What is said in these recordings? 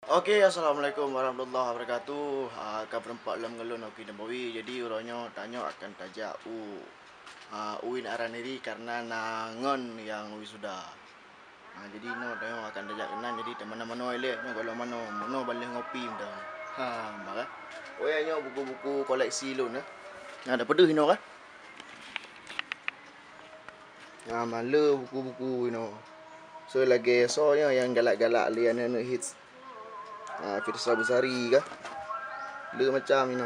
Okey, assalamualaikum warahmatullahi wabarakatuh. Akan berempat dalam ngelun aku Nabawi. Jadi orangnya tanya akan tajak uin aran diri karena nangon yang wisuda. Jadi no tanya akan tajak kenan jadi mana-mana elok kalau mana balik ngopi dah. Maka. Oyanya buku-buku koleksi lun ada peduh ino kan? Malu buku-buku ino. So lagi soalnya yang galak-galak lian hits. Firsa Besari kah? Le macam ni.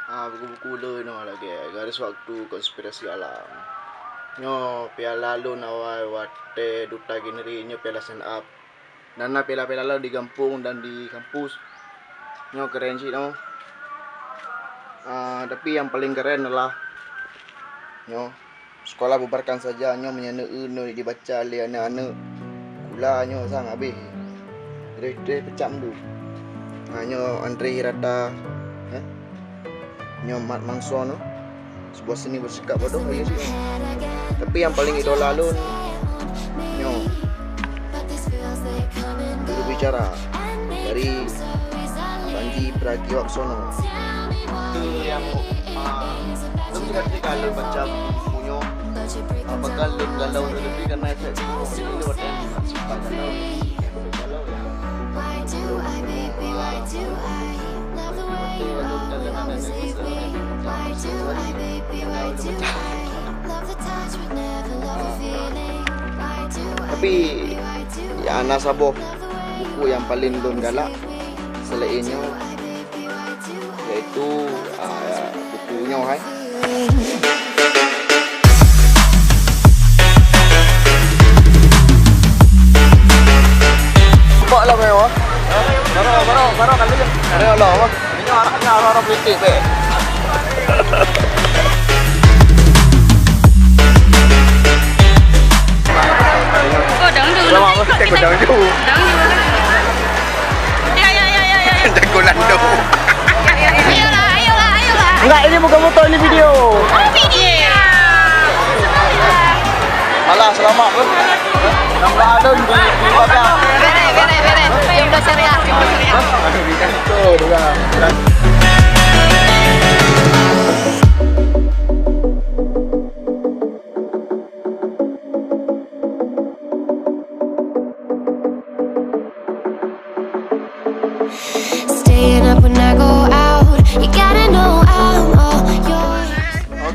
Buku-buku le no lagi. Garis waktu konspirasi alam. Nyo piala lun awal wate duta generi nyo piala stand up. Dan piala-piala lo di kampung dan di kampus. Nyo keren sih no. Tapi yang paling keren adalah nyo sekolah bubarkan saja nyo menyana no dibaca oleh anak-anak. Kula nyo sang habis. Dia pecam tu. Nyo Andre Hirata nyo Mat Mangso no sebuah seni bersikap bodoh aja sih. Tapi yang paling idola lu nyo juru bicara dari Panji Pragiwaksono itu yang lu bisa kalau baca bukunya apakah lu galau lebih karena efek ini lewat dan sifat galau tapi ya nasabah buku yang paling lun galak selainnya yaitu bukunya hai. Kok lah mewah? Baru kali je. Ada Allah apa? Ini orang politik be. Lama apa kita godang tu. Ya. Jago lando. Ayolah. Enggak, ini bukan foto, ini video. Oh, video. Alah, selamat pun. Nampak ada di belakang. Bere. Yang dah syariah. Aduh, dia tu juga.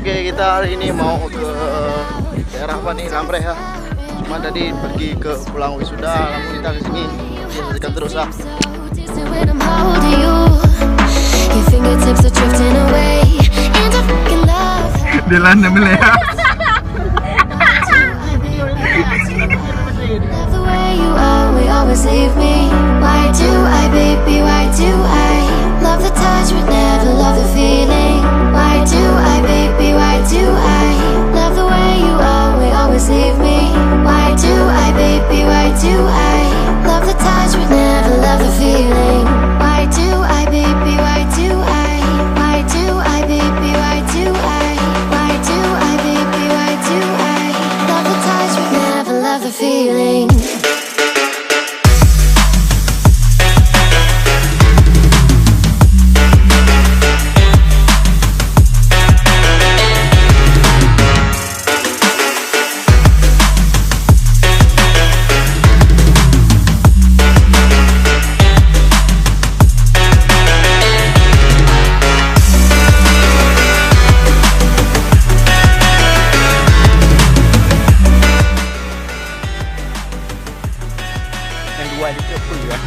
Okey, kita hari ini mau ke daerah apa nih? Lambreh ya. Cuma tadi pergi ke pulang wisuda, lalu kita ke sini. Kita terus lah. Dia lana melea. Yang dua dia ke apa ya?